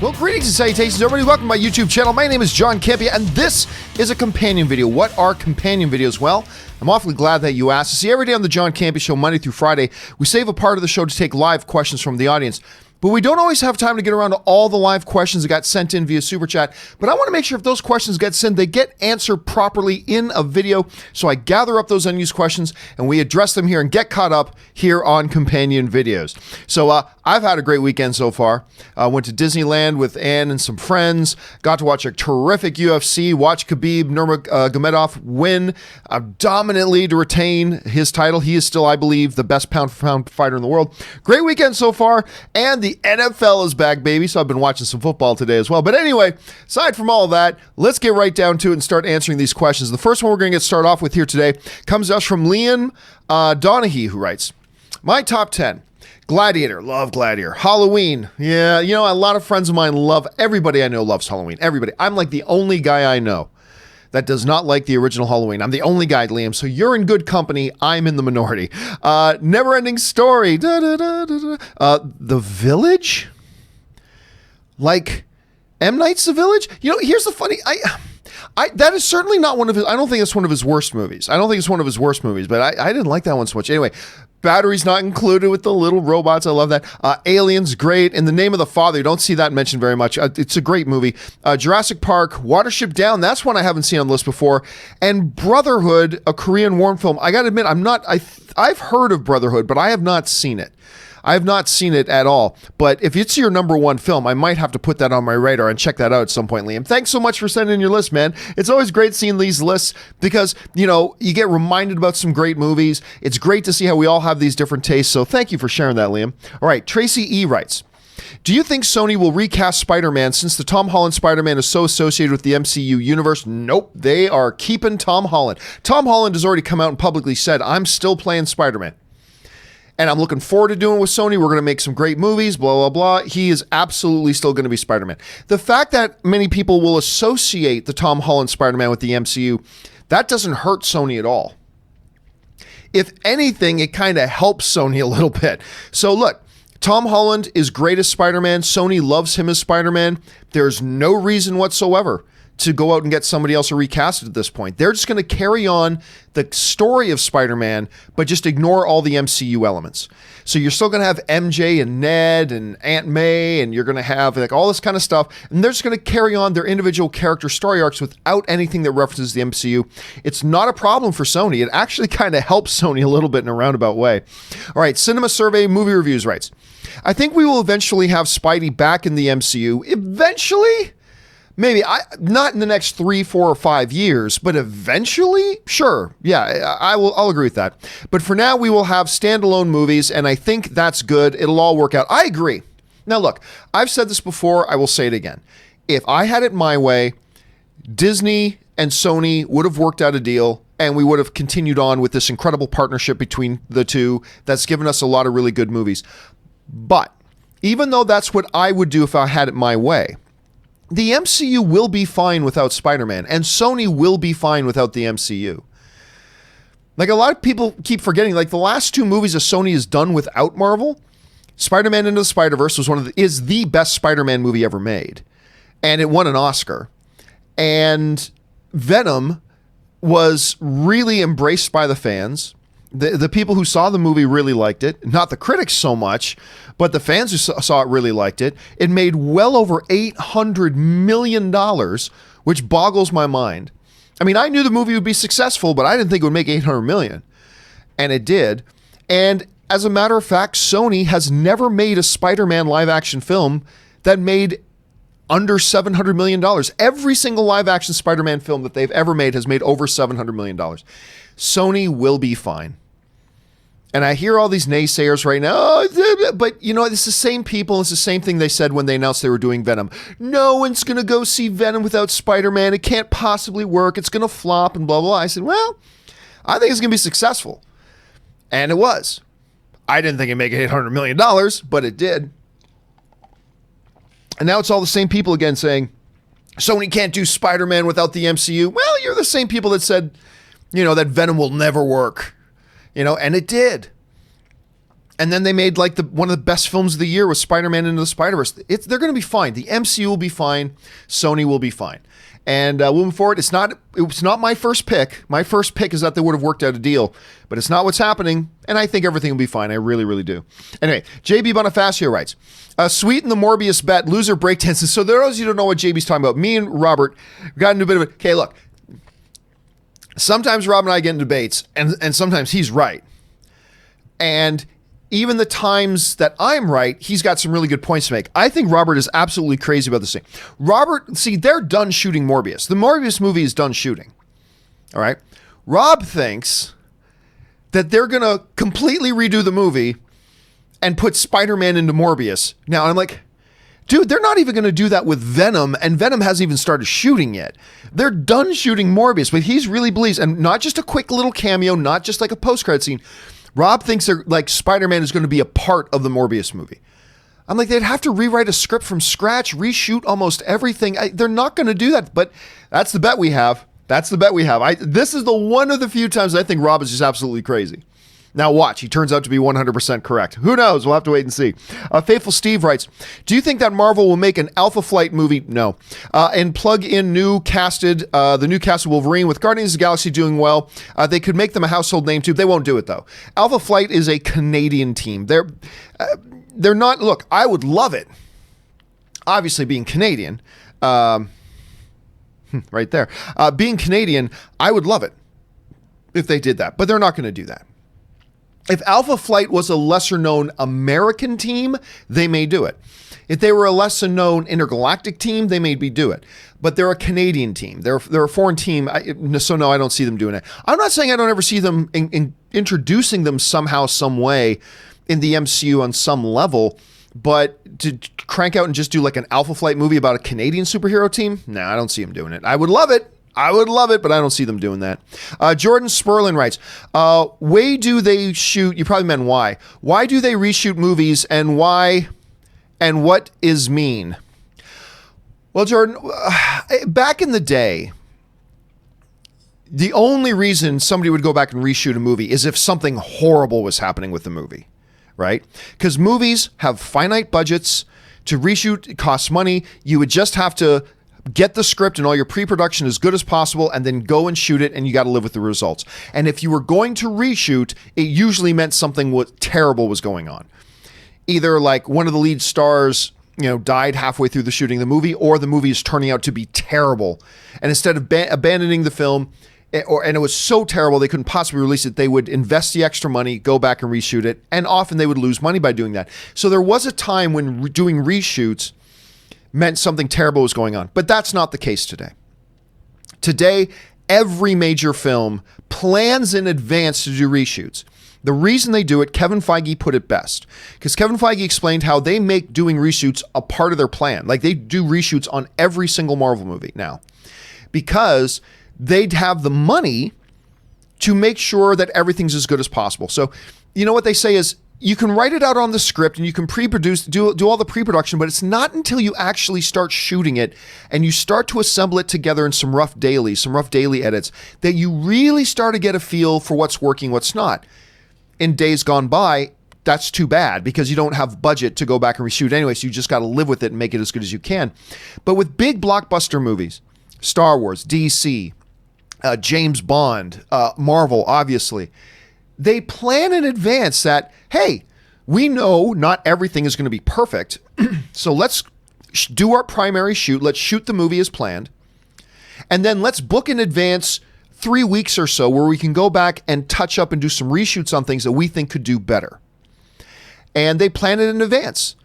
Well, greetings and salutations, everybody. Welcome to my YouTube channel. My name is John Campea, and this is a companion video. What are companion videos? Well, I'm awfully glad that you asked. See, every day on the John Campea Show, Monday through Friday, we save a part of the show to take live questions from the audience. But we don't always have time to get around to all the live questions that got sent in via Super Chat. But I want to make sure if those questions get sent, they get answered properly in a video. So I gather up those unused questions and we address them here and get caught up here on companion videos. So I've had a great weekend so far. Went to Disneyland with Ann and some friends. Got to watch a terrific UFC, watch Khabib Nurmagomedov win dominantly to retain his title. He is still, I believe, the best pound-for-pound fighter in the world. Great weekend so far. And the NFL is back, baby, so I've been watching some football today as well. But anyway, aside from all of that, let's get right down to it and start answering these questions. The first one we're going to get started off with here today comes to us from Liam Donaghy, who writes, my top 10. Gladiator, love Gladiator. Halloween, yeah, you know, a lot of friends of mine love, everybody I know loves Halloween, everybody. I'm like the only guy I know that does not like the original Halloween. I'm the only guy, Liam, so you're in good company. I'm in the minority. Never-ending Story. The Village? Like, M. Night's The Village? You know, here's the funny... that is certainly not one of his... I don't think it's one of his worst movies. But I didn't like that one so much. Anyway, Battery's not included with the little robots. I love that. Alien's great. In the Name of the Father, you don't see that mentioned very much. It's a great movie. Jurassic Park, Watership Down. That's one I haven't seen on the list before. And Brotherhood, a Korean war film. I got to admit, I've heard of Brotherhood, but I have not seen it. I have not seen it at all. But if it's your number one film, I might have to put that on my radar and check that out at some point, Liam. Thanks so much for sending in your list, man. It's always great seeing these lists because, you know, you get reminded about some great movies. It's great to see how we all have these different tastes. So thank you for sharing that, Liam. All right, Tracy E. writes, do you think Sony will recast Spider-Man since the Tom Holland Spider-Man is so associated with the MCU universe? Nope, they are keeping Tom Holland. Tom Holland has already come out and publicly said, I'm still playing Spider-Man. And I'm looking forward to doing it with Sony. We're going to make some great movies, blah, blah, blah. He is absolutely still going to be Spider-Man. The fact that many people will associate the Tom Holland Spider-Man with the MCU, that doesn't hurt Sony at all. If anything, it kind of helps Sony a little bit. So look, Tom Holland is great as Spider-Man. Sony loves him as Spider-Man. There's no reason whatsoever to go out and get somebody else to recast it at this point. They're just going to carry on the story of Spider-Man, but just ignore all the MCU elements. So you're still going to have MJ and Ned and Aunt May, and you're going to have like all this kind of stuff, and they're just going to carry on their individual character story arcs without anything that references the MCU. It's not a problem for Sony. It actually kind of helps Sony a little bit in a roundabout way. All right, Cinema Survey Movie Reviews writes, I think we will eventually have Spidey back in the MCU. Eventually? Maybe, not in the next 3, 4, or 5 years, but eventually, sure. Yeah, I'll agree with that. But for now, we will have standalone movies, and I think that's good. It'll all work out. I agree. Now, look, I've said this before. I will say it again. If I had it my way, Disney and Sony would have worked out a deal, and we would have continued on with this incredible partnership between the two that's given us a lot of really good movies. But even though that's what I would do if I had it my way, the MCU will be fine without Spider-Man, and Sony will be fine without the MCU. Like, a lot of people keep forgetting, like, the last 2 movies that Sony has done without Marvel, Spider-Man Into the Spider-Verse is the best Spider-Man movie ever made, and it won an Oscar. And Venom was really embraced by the fans. The people who saw the movie really liked it. Not the critics so much, but the fans who saw it really liked it. It made well over $800 million, which boggles my mind. I mean, I knew the movie would be successful, but I didn't think it would make $800 million. And it did. And as a matter of fact, Sony has never made a Spider-Man live-action film that made under $700 million. Every single live-action Spider-Man film that they've ever made has made over $700 million. Sony will be fine. And I hear all these naysayers right now, oh, but you know, it's the same people, it's the same thing they said when they announced they were doing Venom. No one's going to go see Venom without Spider-Man. It can't possibly work. It's going to flop and blah, blah, blah. I said, well, I think it's going to be successful. And it was. I didn't think it'd make $800 million, but it did. And now it's all the same people again saying, Sony can't do Spider-Man without the MCU. Well, you're the same people that said, you know, that Venom will never work. You know, and it did. And then they made like one of the best films of the year with Spider-Man Into the Spider-Verse. They're going to be fine. The MCU will be fine. Sony will be fine. And moving forward, it's not my first pick. My first pick is that they would have worked out a deal, but it's not what's happening. And I think everything will be fine. I really, really do. Anyway, JB Bonifacio writes, sweeten the Morbius bet, loser breakdances. So there are those of you who don't know what JB's talking about. Me and Robert got into a bit of okay, look, sometimes Rob and I get in debates and sometimes he's right. And even the times that I'm right, he's got some really good points to make. I think Robert is absolutely crazy about this thing. Robert, see, they're done shooting Morbius. The Morbius movie is done shooting. All right. Rob thinks that they're going to completely redo the movie and put Spider-Man into Morbius. Now, I'm like, dude, they're not even going to do that with Venom, and Venom hasn't even started shooting yet. They're done shooting Morbius, but he's really believes, and not just a quick little cameo, not just like a post-credit scene. Rob thinks they're like Spider-Man is going to be a part of the Morbius movie. I'm like, they'd have to rewrite a script from scratch, reshoot almost everything. They're not going to do that, but that's the bet we have. This is the one of the few times I think Rob is just absolutely crazy. Now watch, he turns out to be 100% correct. Who knows? We'll have to wait and see. Faithful Steve writes, do you think that Marvel will make an Alpha Flight movie? No. And plug in the new casted Wolverine with Guardians of the Galaxy doing well. They could make them a household name too. They won't do it though. Alpha Flight is a Canadian team. They're not, look, I would love it. Obviously being Canadian, right there. Being Canadian, I would love it if they did that, but they're not going to do that. If Alpha Flight was a lesser-known American team, they may do it. If they were a lesser-known intergalactic team, they may do it. But they're a Canadian team. They're a foreign team, so no, I don't see them doing it. I'm not saying I don't ever see them introducing them somehow, some way in the MCU on some level, but to crank out and just do like an Alpha Flight movie about a Canadian superhero team, no, I don't see them doing it. I would love it, but I don't see them doing that. Jordan Sperlin writes, why do they shoot, you probably meant why. Why do they reshoot movies and why, and what is mean? Well, Jordan, back in the day, the only reason somebody would go back and reshoot a movie is if something horrible was happening with the movie, right? Because movies have finite budgets. To reshoot, it costs money. You would just have to get the script and all your pre-production as good as possible and then go and shoot it, and you got to live with the results. And if you were going to reshoot, it usually meant something terrible was going on. Either like one of the lead stars, died halfway through the shooting of the movie, or the movie is turning out to be terrible. And instead of abandoning the film, and it was so terrible they couldn't possibly release it, they would invest the extra money, go back and reshoot it, and often they would lose money by doing that. So there was a time when doing reshoots meant something terrible was going on. But that's not the case today. Today, every major film plans in advance to do reshoots. The reason they do it, Kevin Feige put it best. Because Kevin Feige explained how they make doing reshoots a part of their plan. Like they do reshoots on every single Marvel movie now. Because they'd have the money to make sure that everything's as good as possible. So, what they say is, you can write it out on the script and you can pre-produce, do all the pre-production, but it's not until you actually start shooting it and you start to assemble it together in some rough daily edits that you really start to get a feel for what's working, what's not. In days gone by, that's too bad because you don't have budget to go back and reshoot anyway, so you just got to live with it and make it as good as you can. But with big blockbuster movies, Star Wars, DC, James Bond, Marvel, obviously, they plan in advance that, hey, we know not everything is going to be perfect, so let's do our primary shoot. Let's shoot the movie as planned. And then let's book in advance 3 weeks or so where we can go back and touch up and do some reshoots on things that we think could do better. And they plan it in advance.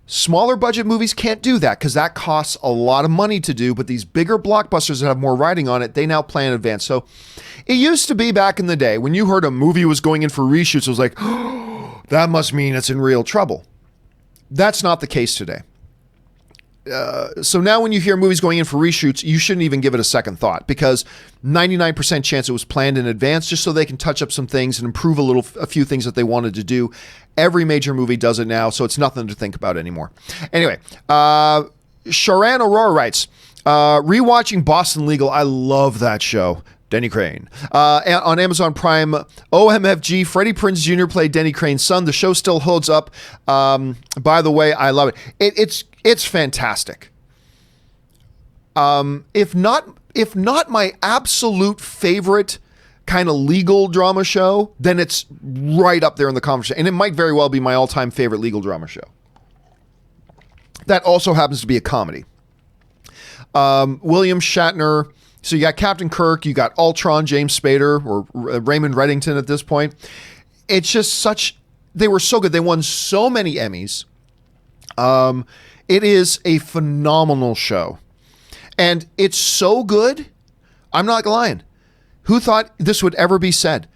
Smaller budget movies can't do that because that costs a lot of money to do, but these bigger blockbusters that have more riding on it, they now plan in advance. So it used to be back in the day when you heard a movie was going in for reshoots, it was like, oh, that must mean it's in real trouble. That's not the case today. So now when you hear movies going in for reshoots, you shouldn't even give it a second thought because 99% chance it was planned in advance just so they can touch up some things and improve a few things that they wanted to do. Every major movie does it now, so it's nothing to think about anymore. Anyway, Sharan Aurora writes, rewatching Boston Legal, I love that show. Denny Crane. On Amazon Prime, OMFG, Freddie Prinze Jr. played Denny Crane's son. The show still holds up. By the way, I love it. It's fantastic. If not my absolute favorite kind of legal drama show, then it's right up there in the conversation. And it might very well be my all-time favorite legal drama show. That also happens to be a comedy. William Shatner. So you got Captain Kirk, you got Ultron, James Spader, or Raymond Reddington at this point. It's just they were so good. They won so many Emmys. It is a phenomenal show. And it's so good, I'm not lying. Who thought this would ever be said?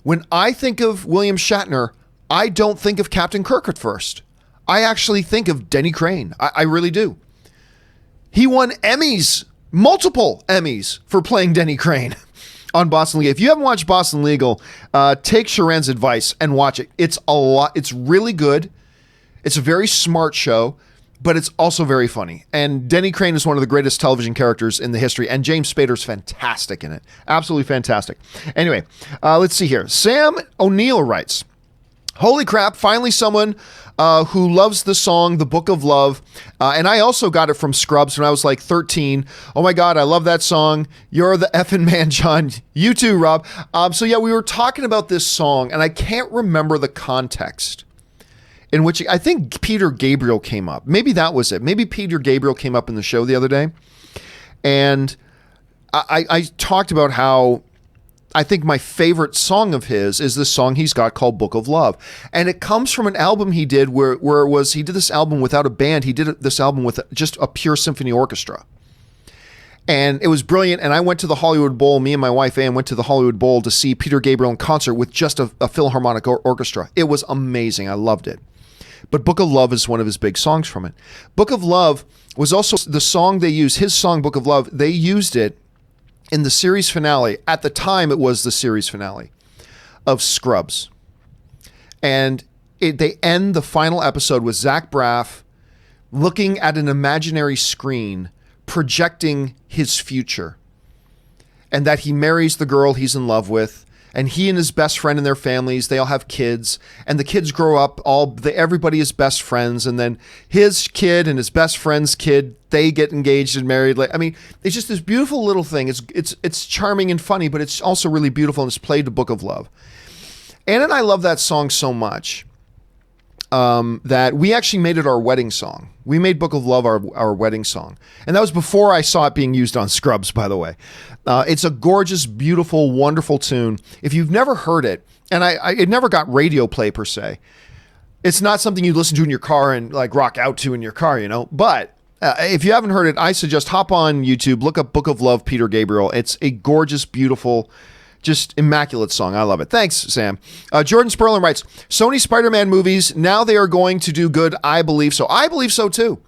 When I think of William Shatner, I don't think of Captain Kirk at first. I actually think of Denny Crane. I really do. He won Emmys, multiple Emmys, for playing Denny Crane on Boston Legal. If you haven't watched Boston Legal, take Sharon's advice and watch it. It's a lot. It's really good. It's a very smart show, but it's also very funny. And Denny Crane is one of the greatest television characters in the history, and James Spader's fantastic in it. Absolutely fantastic. Anyway, let's see here. Sam O'Neill writes, holy crap, finally someone who loves the song The Book of Love. And I also got it from Scrubs when I was like 13. Oh my God, I love that song. You're the effing man, John. You too, Rob. So yeah, we were talking about this song, and I can't remember the context in which I think Peter Gabriel came up. Maybe that was it. Maybe Peter Gabriel came up in the show the other day. And I talked about how I think my favorite song of his is this song he's got called Book of Love. And it comes from an album he did where it was, he did this album without a band. He did this album with just a pure symphony orchestra. And it was brilliant. And I went to the Hollywood Bowl, me and my wife Ann went to the Hollywood Bowl to see Peter Gabriel in concert with just a Philharmonic orchestra. It was amazing. I loved it. But Book of Love is one of his big songs from it. Book of Love was also the song they used, his song Book of Love, they used it in the series finale. At the time, it was the series finale of Scrubs. And they end the final episode with Zach Braff looking at an imaginary screen, projecting his future. And that he marries the girl he's in love with. And he and his best friend and their families, they all have kids. And the kids grow up, everybody is best friends. And then his kid and his best friend's kid, they get engaged and married. I mean, it's just this beautiful little thing. It's charming and funny, but it's also really beautiful, and it's played to Book of Love. Anna and I love that song so much that we actually made it our wedding song. We made Book of Love our wedding song. And that was before I saw it being used on Scrubs, by the way. It's a gorgeous, beautiful, wonderful tune. If you've never heard it, and it never got radio play per se, it's not something you listen to in your car and like rock out to in your car, you know. But if you haven't heard it, I suggest hop on YouTube, look up Book of Love, Peter Gabriel. It's a gorgeous, beautiful, just immaculate song. I love it. Thanks, Sam. Jordan Sperlin writes, Sony Spider-Man movies, now they are going to do good. I believe so. I believe so too.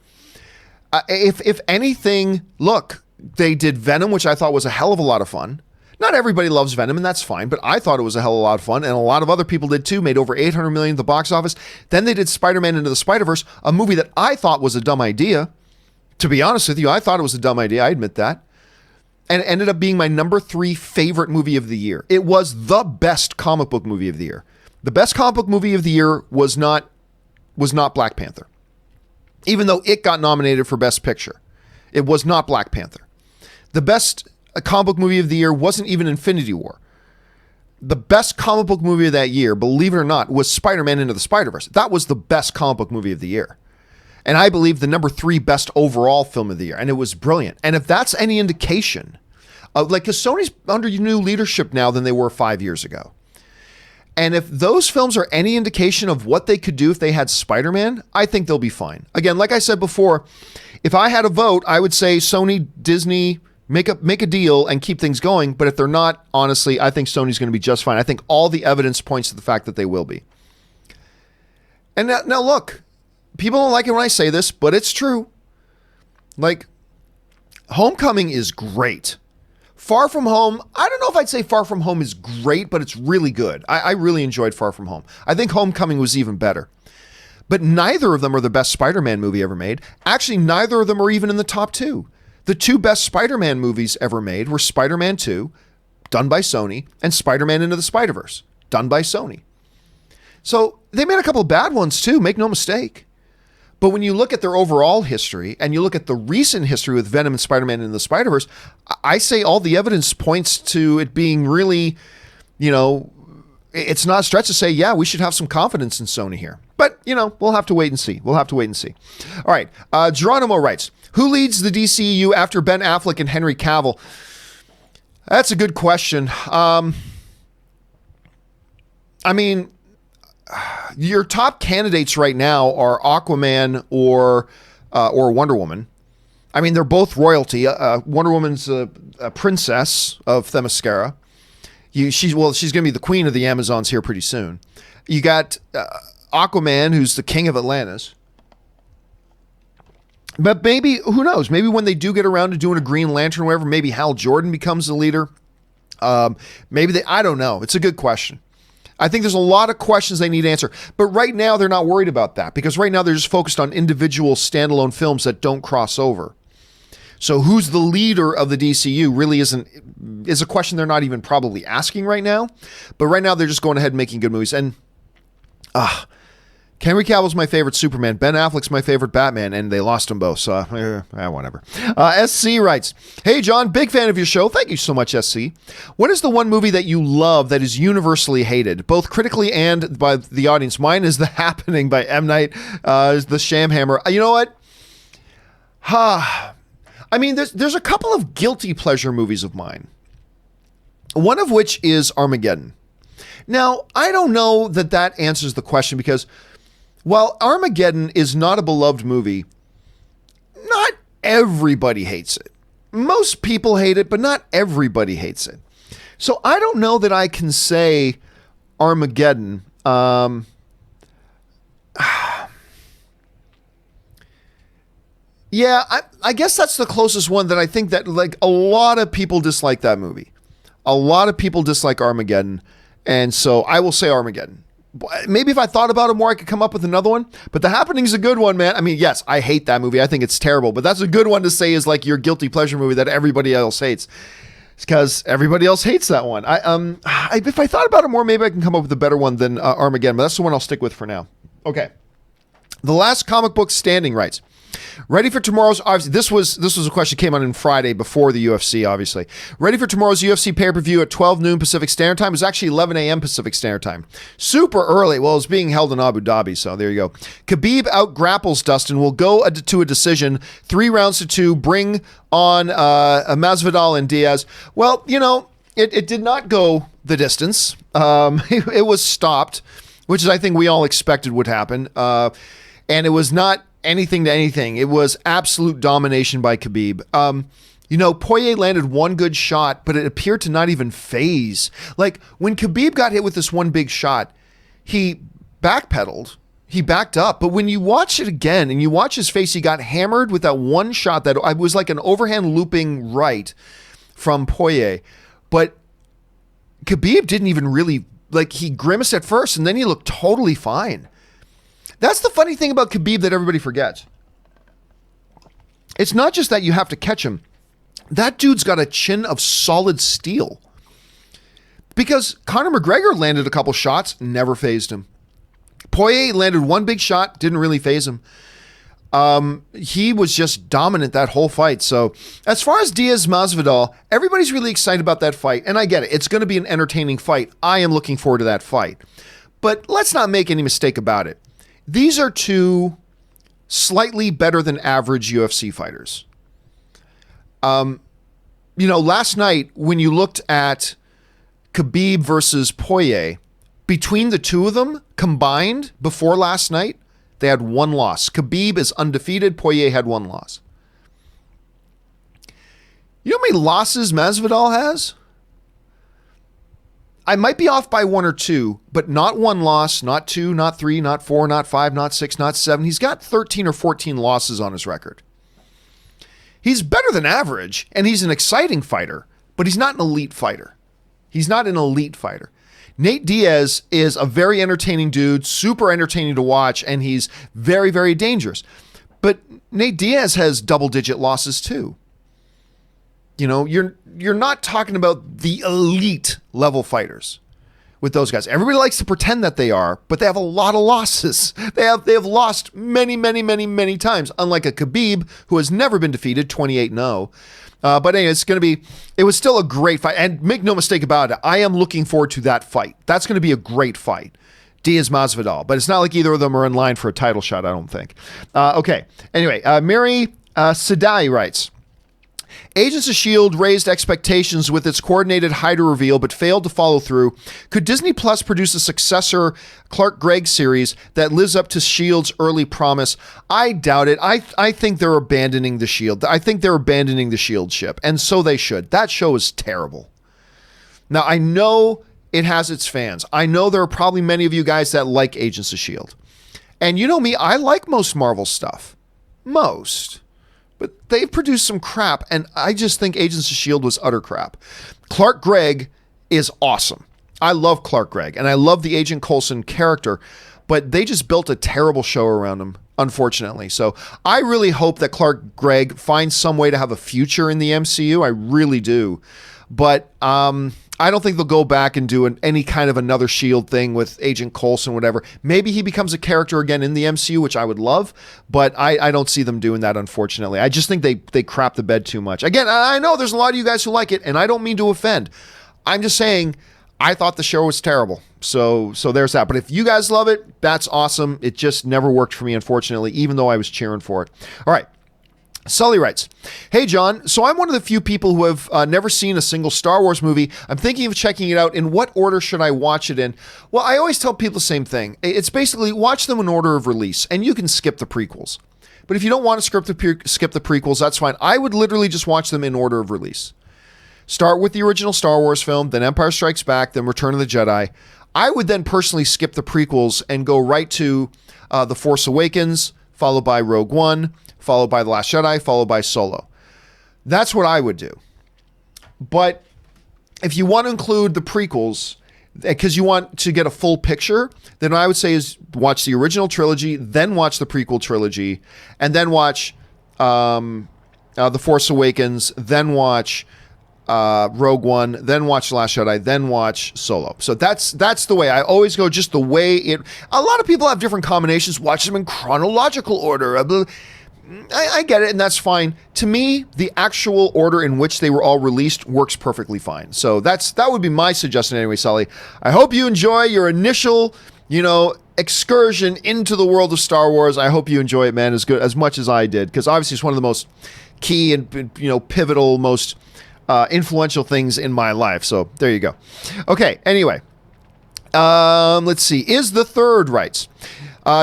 If anything, look, they did Venom, which I thought was a hell of a lot of fun. Not everybody loves Venom, and that's fine, but I thought it was a hell of a lot of fun, and a lot of other people did too, made over $800 million at the box office. Then they did Spider-Man Into the Spider-Verse, a movie that I thought was a dumb idea. To be honest with you, I thought it was a dumb idea. I admit that. And it ended up being my number 3 favorite movie of the year. It was the best comic book movie of the year. The best comic book movie of the year was not Black Panther. Even though it got nominated for Best Picture. It was not Black Panther. The best comic book movie of the year wasn't even Infinity War. The best comic book movie of that year, believe it or not, was Spider-Man Into the Spider-Verse. That was the best comic book movie of the year. And I believe the number 3 best overall film of the year. And it was brilliant. And if that's any indication of, like, because Sony's under new leadership now than they were 5 years ago. And if those films are any indication of what they could do if they had Spider-Man, I think they'll be fine. Again, like I said before, if I had a vote, I would say Sony, Disney, make a deal and keep things going. But if they're not, honestly, I think Sony's going to be just fine. I think all the evidence points to the fact that they will be. And now look, people don't like it when I say this, but it's true. Like, Homecoming is great. Far From Home, I don't know if I'd say Far From Home is great, but it's really good. I really enjoyed Far From Home. I think Homecoming was even better. But neither of them are the best Spider-Man movie ever made. Actually, neither of them are even in the top 2. The 2 best Spider-Man movies ever made were Spider-Man 2, done by Sony, and Spider-Man Into the Spider-Verse, done by Sony. So they made a couple of bad ones too, make no mistake. But when you look at their overall history and you look at the recent history with Venom and Spider-Man Into the Spider-Verse, I say all the evidence points to it being really, it's not a stretch to say, yeah, we should have some confidence in Sony here. But, we'll have to wait and see. All right. Geronimo writes, who leads the DCEU after Ben Affleck and Henry Cavill? That's a good question. Your top candidates right now are Aquaman or Wonder Woman. I mean, they're both royalty. Wonder Woman's a princess of Themyscira. She's going to be the queen of the Amazons here pretty soon. You got Aquaman, who's the king of Atlantis. But maybe, who knows? Maybe when they do get around to doing a Green Lantern or whatever, maybe Hal Jordan becomes the leader. I don't know. It's a good question. I think there's a lot of questions they need to answer. But right now, they're not worried about that because right now they're just focused on individual standalone films that don't cross over. So who's the leader of the DCU really is a question they're not even probably asking right now. But right now, they're just going ahead and making good movies. And Henry Cavill's my favorite Superman. Ben Affleck's my favorite Batman, and they lost them both, so whatever. SC writes, hey, John, big fan of your show. Thank you so much, SC. What is the one movie that you love that is universally hated, both critically and by the audience? Mine is The Happening by M. Night, The Shamhammer. You know what? There's a couple of guilty pleasure movies of mine, one of which is Armageddon. Now, I don't know that answers the question because while Armageddon is not a beloved movie, not everybody hates it. Most people hate it, but not everybody hates it. So I don't know that I can say Armageddon. Yeah, I guess that's the closest one that I think that a lot of people dislike that movie. A lot of people dislike Armageddon. And so I will say Armageddon. Maybe if I thought about it more, I could come up with another one. But The Happening's a good one, man. Yes, I hate that movie. I think it's terrible. But that's a good one to say is your guilty pleasure movie that everybody else hates. It's because everybody else hates that one. If I thought about it more, maybe I can come up with a better one than Armageddon. But that's the one I'll stick with for now. Okay. The Last Comic Book Standing writes, ready for tomorrow's, obviously, this was a question that came on Friday before the UFC, obviously. Ready for tomorrow's UFC pay-per-view at 12 noon Pacific Standard Time. It's actually 11 a.m. Pacific Standard Time. Super early. Well, it's being held in Abu Dhabi, so there you go. Khabib out-grapples Dustin. Will go to a decision. 3 rounds to 2. Bring on Masvidal and Diaz. Well, it did not go the distance. It was stopped, which is, I think, we all expected would happen. And it was not anything to anything. It was absolute domination by Khabib. Poirier landed one good shot, but it appeared to not even phase. When Khabib got hit with this one big shot, he backpedaled, he backed up. But when you watch it again and you watch his face, he got hammered with that one shot that was like an overhand looping right from Poirier. But Khabib didn't even really, he grimaced at first and then he looked totally fine. That's the funny thing about Khabib that everybody forgets. It's not just that you have to catch him. That dude's got a chin of solid steel. Because Conor McGregor landed a couple shots, never phased him. Poirier landed one big shot, didn't really phase him. He was just dominant that whole fight. So as far as Diaz-Masvidal, everybody's really excited about that fight. And I get it. It's going to be an entertaining fight. I am looking forward to that fight. But let's not make any mistake about it. These are two slightly better than average UFC fighters. Last night when you looked at Khabib versus Poirier, between the two of them combined before last night, they had one loss. Khabib is undefeated. Poirier had one loss. You know how many losses Masvidal has? I might be off by 1 or 2, but not 1 loss, not 2, not 3, not 4, not 5, not 6, not 7. He's got 13 or 14 losses on his record. He's better than average, and he's an exciting fighter, but he's not an elite fighter. Nate Diaz is a very entertaining dude, super entertaining to watch, and he's very, very dangerous. But Nate Diaz has double-digit losses too. you're not talking about the elite level fighters with those guys. Everybody likes to pretend that they are, but they have a lot of losses. They have lost many, many, many, many times, unlike a Khabib who has never been defeated, 28-0. But anyway, it was still a great fight. And make no mistake about it, I am looking forward to that fight. That's going to be a great fight. Diaz Masvidal. But it's not like either of them are in line for a title shot, I don't think. Okay. Anyway, Mary Sadai writes, Agents of S.H.I.E.L.D. raised expectations with its coordinated Hydra reveal, but failed to follow through. Could Disney Plus produce a successor Clark Gregg series that lives up to S.H.I.E.L.D.'s early promise? I doubt it. I think they're abandoning the S.H.I.E.L.D. I think they're abandoning the S.H.I.E.L.D. ship, and so they should. That show is terrible. Now, I know it has its fans. I know there are probably many of you guys that like Agents of S.H.I.E.L.D. And you know me, I like most Marvel stuff. Most. But they've produced some crap, and I just think Agents of S.H.I.E.L.D. was utter crap. Clark Gregg is awesome. I love Clark Gregg, and I love the Agent Coulson character, but they just built a terrible show around him, unfortunately. So I really hope that Clark Gregg finds some way to have a future in the MCU. I really do. But I don't think they'll go back and do any kind of another S.H.I.E.L.D. thing with Agent Coulson, whatever. Maybe he becomes a character again in the MCU, which I would love, but I don't see them doing that, unfortunately. I just think they crap the bed too much. Again, I know there's a lot of you guys who like it, and I don't mean to offend. I'm just saying I thought the show was terrible. So there's that. But if you guys love it, that's awesome. It just never worked for me, unfortunately, even though I was cheering for it. All right. Sully writes, Hey, John, so I'm one of the few people who have never seen a single Star Wars movie. I'm thinking of checking it out. In what order should I watch it in? Well, I always tell people the same thing. It's basically watch them in order of release, and you can skip the prequels. But if you don't want to skip the prequels, that's fine. I would literally just watch them in order of release. Start with the original Star Wars film, then Empire Strikes Back, then Return of the Jedi. I would then personally skip the prequels and go right to The Force Awakens, followed by Rogue One, followed by The Last Jedi, followed by Solo. That's what I would do. But if you want to include the prequels, because you want to get a full picture, then what I would say is watch the original trilogy, then watch the prequel trilogy, and then watch The Force Awakens, then watch Rogue One, then watch The Last Jedi, then watch Solo. So that's the way. I always go just the way it... A lot of people have different combinations, watch them in chronological order. I get it, and that's fine. To me, the actual order in which they were all released works perfectly fine. So that would be my suggestion anyway, Sully. I hope you enjoy your initial, excursion into the world of Star Wars. I hope you enjoy it, man, as much as I did, because obviously it's one of the most key and pivotal, most influential things in my life. So there you go. Okay, anyway. Let's see. Is the Third writes...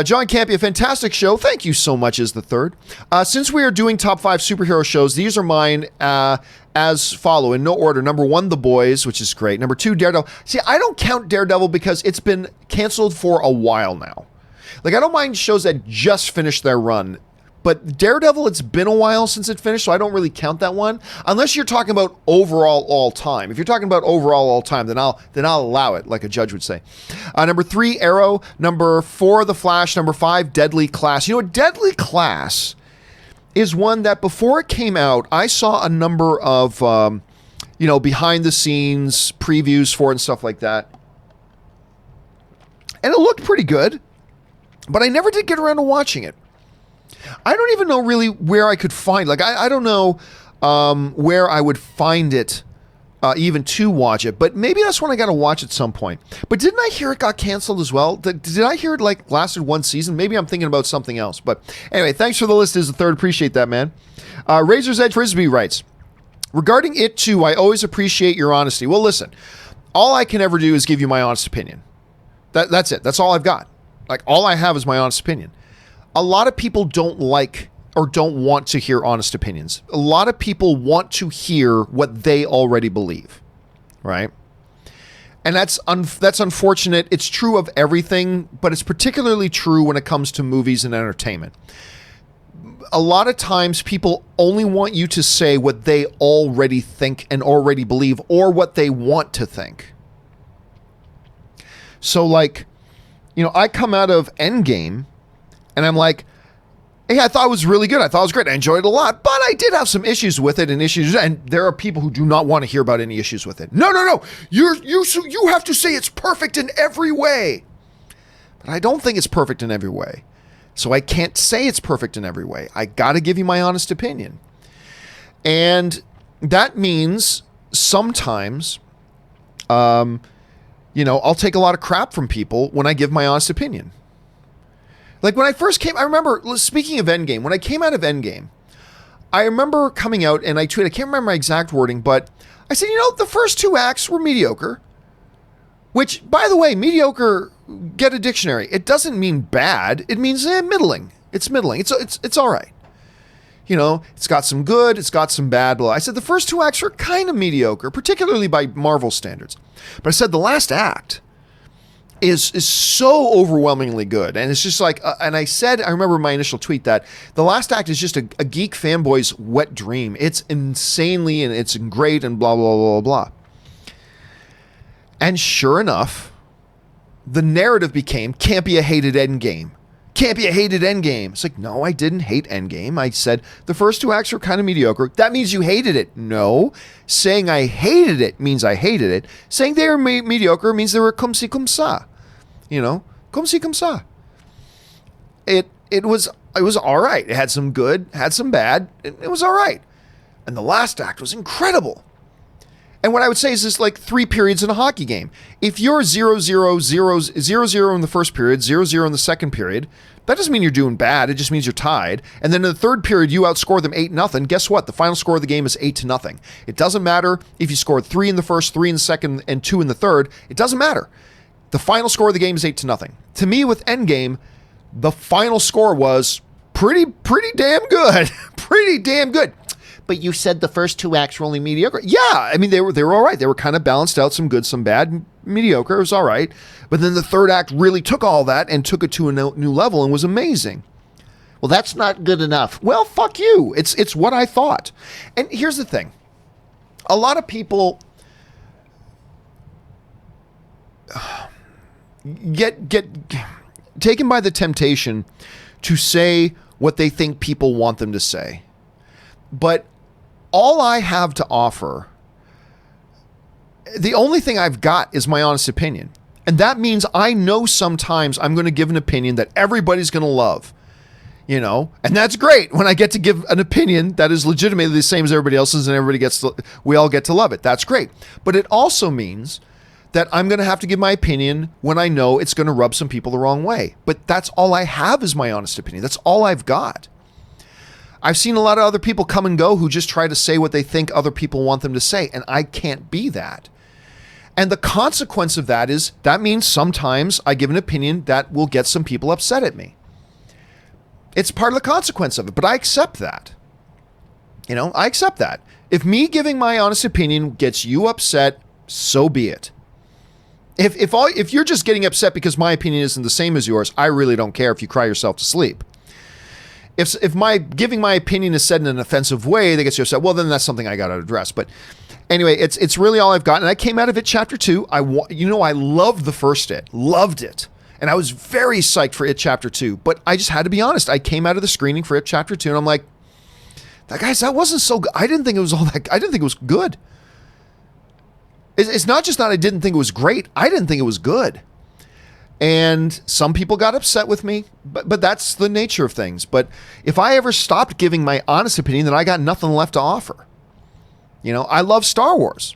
John Campea, fantastic show. Thank you so much, Is the Third. Since we are doing top 5 superhero shows, these are mine as follow, in no order. Number 1, The Boys, which is great. Number 2, Daredevil. See, I don't count Daredevil because it's been canceled for a while now. Like, I don't mind shows that just finished their run. But Daredevil, it's been a while since it finished, so I don't really count that one. Unless you're talking about overall all time. If you're talking about overall all time, then I'll allow it, like a judge would say. Number 3, Arrow. Number 4, The Flash. Number 5, Deadly Class. You know what? Deadly Class is one that before it came out, I saw a number of, behind the scenes previews for it and stuff like that. And it looked pretty good, but I never did get around to watching it. I don't even know really where I could find, I don't know where I would find it even to watch it, but maybe that's when I got to watch at some point. But didn't I hear it got canceled as well? Did I hear it lasted one season? Maybe I'm thinking about something else. But anyway, thanks for the list, Is the Third. Appreciate that, man. Razor's Edge Frisbee writes, regarding It Too, I always appreciate your honesty. Well, listen, all I can ever do is give you my honest opinion. That's it. That's all I've got. All I have is my honest opinion. A lot of people don't like or don't want to hear honest opinions. A lot of people want to hear what they already believe, right? And that's unfortunate. It's true of everything, but it's particularly true when it comes to movies and entertainment. A lot of times people only want you to say what they already think and already believe, or what they want to think. So I come out of Endgame and I'm like, Hey, I thought it was really good. I thought it was great. I enjoyed it a lot, but I did have some issues with it, and there are people who do not want to hear about any issues with it. No. You have to say it's perfect in every way. But I don't think it's perfect in every way. So I can't say it's perfect in every way. I got to give you my honest opinion. And that means sometimes, I'll take a lot of crap from people when I give my honest opinion. Like when I first came, I remember, speaking of Endgame, when I came out of Endgame, I remember coming out and I tweeted, I can't remember my exact wording, but I said, the first 2 acts were mediocre. Which, by the way, mediocre, get a dictionary. It doesn't mean bad. It means middling. It's middling. It's all right. It's got some good, it's got some bad. Blah. I said the first 2 acts were kind of mediocre, particularly by Marvel standards. But I said the last act is so overwhelmingly good. And it's just like, and I remember my initial tweet that the last act is just a geek fanboy's wet dream. It's insanely and it's great and blah, blah, blah, blah. And sure enough, the narrative became Campea hated Endgame. Campea hated Endgame. It's like, no, I didn't hate Endgame. I said the first 2 acts were kind of mediocre. That means you hated it. No. Saying I hated it means I hated it. Saying they were mediocre means they were comme ci, comme ça. Comme ci, comme ça. It was all right. It had some good, had some bad. It was all right. And the last act was incredible. And what I would say is this like 3 periods in a hockey game. If you're 0-0, 0-0 in the first period, 0-0 in the second period, that doesn't mean you're doing bad. It just means you're tied. And then in the third period, you outscore them 8-0. Guess what? The final score of the game is 8-0. It doesn't matter if you scored 3 in the first, 3 in the second, and 2 in the third. It doesn't matter. The final score of the game is 8-0. To me, with Endgame, the final score was pretty damn good. Pretty damn good. But you said the first 2 acts were only mediocre. Yeah, I mean, they were all right. They were kind of balanced out, some good, some bad, mediocre. It was all right. But then the third act really took all that and took it to a new level and was amazing. Well, that's not good enough. Well, fuck you. It's what I thought. And here's the thing. A lot of people get taken by the temptation to say what they think people want them to say. But all I have to offer, the only thing I've got is my honest opinion. And that means I know sometimes I'm going to give an opinion that everybody's going to love, and that's great when I get to give an opinion that is legitimately the same as everybody else's and we all get to love it. That's great. But it also means that I'm going to have to give my opinion when I know it's going to rub some people the wrong way. But that's all I have is my honest opinion. That's all I've got. I've seen a lot of other people come and go who just try to say what they think other people want them to say, and I can't be that. And the consequence of that is that means sometimes I give an opinion that will get some people upset at me. It's part of the consequence of it, but I accept that. I accept that. If me giving my honest opinion gets you upset, so be it. If you're just getting upset because my opinion isn't the same as yours, I really don't care if you cry yourself to sleep. If my giving my opinion is said in an offensive way that gets you upset, well, then that's something I got to address. But anyway, it's really all I've got. And I came out of it chapter 2. I loved the first It. Loved it. And I was very psyched for It chapter 2. But I just had to be honest. I came out of the screening for It chapter 2 and I'm like, that wasn't so good. I didn't think it was all that. I didn't think it was good. It's not just that I didn't think it was great. I didn't think it was good. And some people got upset with me, but that's the nature of things. But if I ever stopped giving my honest opinion, then I got nothing left to offer. I love Star Wars.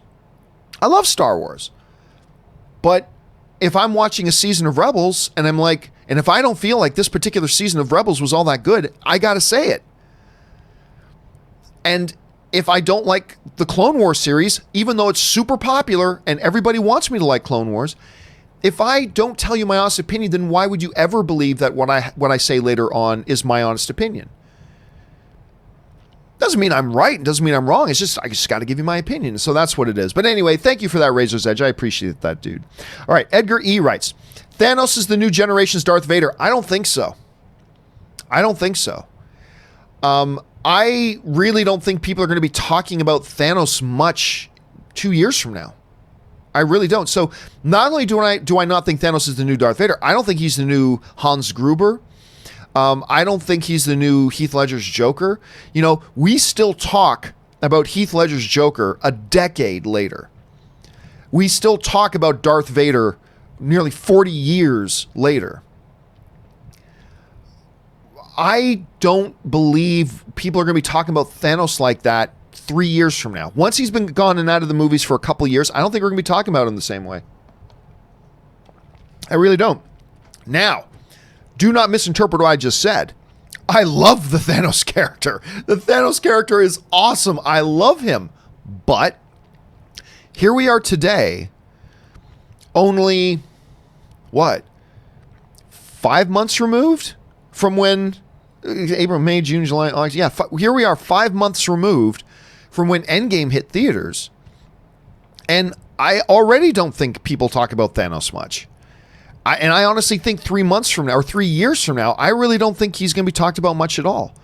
But if I'm watching a season of Rebels and I'm like, and if I don't feel like this particular season of Rebels was all that good, I got to say it. And if I don't like the Clone Wars series, even though it's super popular and everybody wants me to like Clone Wars, if I don't tell you my honest opinion, then why would you ever believe that what I say later on is my honest opinion? Doesn't mean I'm right. Doesn't mean I'm wrong. It's just, I just got to give you my opinion. So that's what it is. But anyway, thank you for that Razor's Edge. I appreciate that, dude. All right. Edgar E. writes, Thanos is the new generation's Darth Vader. I don't think so. I really don't think people are going to be talking about Thanos much 2 years from now. I really don't. So not only do I not think Thanos is the new Darth Vader, I don't think he's the new Hans Gruber. I don't think he's the new Heath Ledger's Joker. You know, we still talk about Heath Ledger's Joker a decade later. We still talk about Darth Vader nearly 40 years later. I don't believe people are going to be talking about Thanos like that 3 years from now. Once he's been gone and out of the movies for a couple of years, I don't think we're going to be talking about him the same way. I really don't. Now, do not misinterpret what I just said. I love the Thanos character. The Thanos character is awesome. I love him. But here we are today, only, 5 months removed from when April, May, June, July, August. Yeah, here we are 5 months removed from when Endgame hit theaters. And I already don't think people talk about Thanos much. I honestly think 3 months from now, or 3 years from now, I really don't think he's going to be talked about much at all.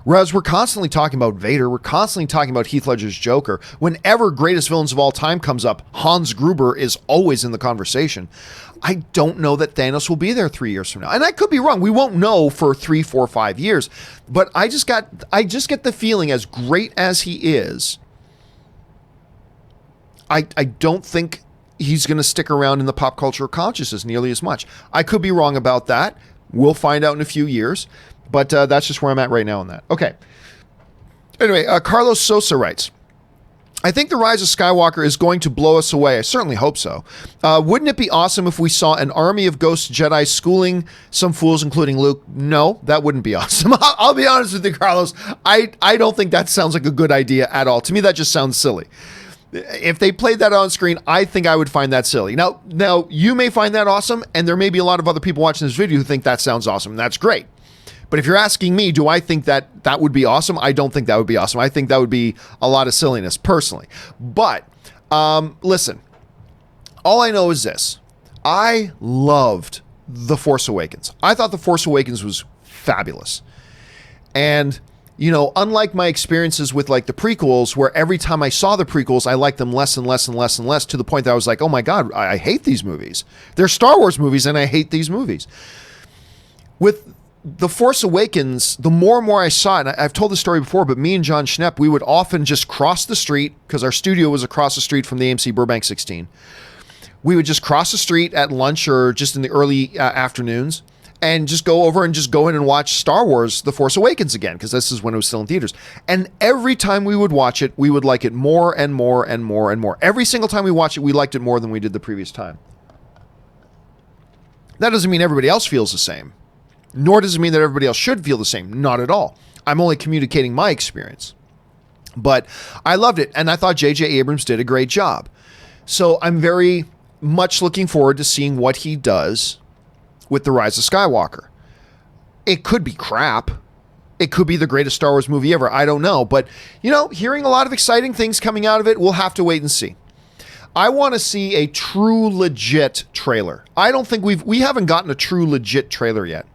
Whereas we're constantly talking about Vader, we're constantly talking about Heath Ledger's Joker. Whenever Greatest Villains of All Time comes up, Hans Gruber is always in the conversation. I don't know that Thanos will be there 3 years from now. And I could be wrong. We won't know for 3, 4, 5 years. But I just get the feeling, as great as he is, I don't think he's going to stick around in the pop culture consciousness nearly as much. I could be wrong about that. We'll find out in a few years. But that's just where I'm at right now on that. Okay. Anyway, Carlos Sosa writes, I think The Rise of Skywalker is going to blow us away. I certainly hope so. Wouldn't it be awesome if we saw an army of ghost Jedi schooling some fools, including Luke? No, that wouldn't be awesome. I'll be honest with you, Carlos. I don't think that sounds like a good idea at all. To me, that just sounds silly. If they played that on screen, I think I would find that silly. Now, you may find that awesome, and there may be a lot of other people watching this video who think that sounds awesome. That's great. But if you're asking me, do I think that would be awesome? I don't think that would be awesome. I think that would be a lot of silliness, personally. But, listen, all I know is this. I loved The Force Awakens. I thought The Force Awakens was fabulous. And, you know, unlike my experiences with, like, the prequels, where every time I saw the prequels, I liked them less and less and less and less, to the point that I was like, oh my God, I hate these movies. They're Star Wars movies, and I hate these movies. With The Force Awakens, the more and more I saw it, and I've told this story before, but me and John Schnepp, we would often just cross the street, because our studio was across the street from the AMC Burbank 16. We would just cross the street at lunch or just in the early afternoons and just go over and just go in and watch Star Wars The Force Awakens again, because this is when it was still in theaters. And every time we would watch it, we would like it more and more and more and more. Every single time we watched it, we liked it more than we did the previous time. That doesn't mean everybody else feels the same. Nor does it mean that everybody else should feel the same. Not at all. I'm only communicating my experience. But I loved it, and I thought J.J. Abrams did a great job. So I'm very much looking forward to seeing what he does with The Rise of Skywalker. It could be crap. It could be the greatest Star Wars movie ever. I don't know. But, you know, hearing a lot of exciting things coming out of it, we'll have to wait and see. I want to see a true, legit trailer. I don't think we haven't gotten a true, legit trailer yet.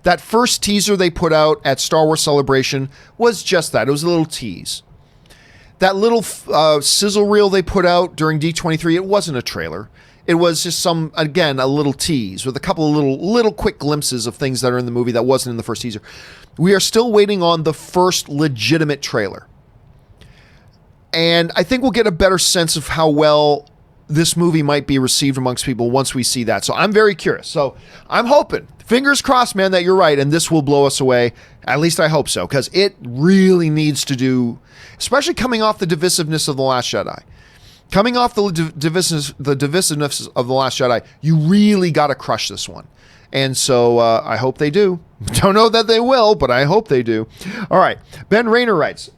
That first teaser they put out at Star Wars Celebration was just that. It was a little tease. That little sizzle reel they put out during D23, it wasn't a trailer. It was just a little tease with a couple of little quick glimpses of things that are in the movie that wasn't in the first teaser. We are still waiting on the first legitimate trailer. And I think we'll get a better sense of how well this movie might be received amongst people once we see that. So I'm very curious. So I'm hoping, fingers crossed, man, that you're right and this will blow us away. At least I hope so, because it really needs to do, especially coming off the divisiveness of The Last Jedi. Coming off the divisiveness of The Last Jedi, you really got to crush this one. And so I hope they do. Don't know that they will, but I hope they do. All right. Ben Rayner writes,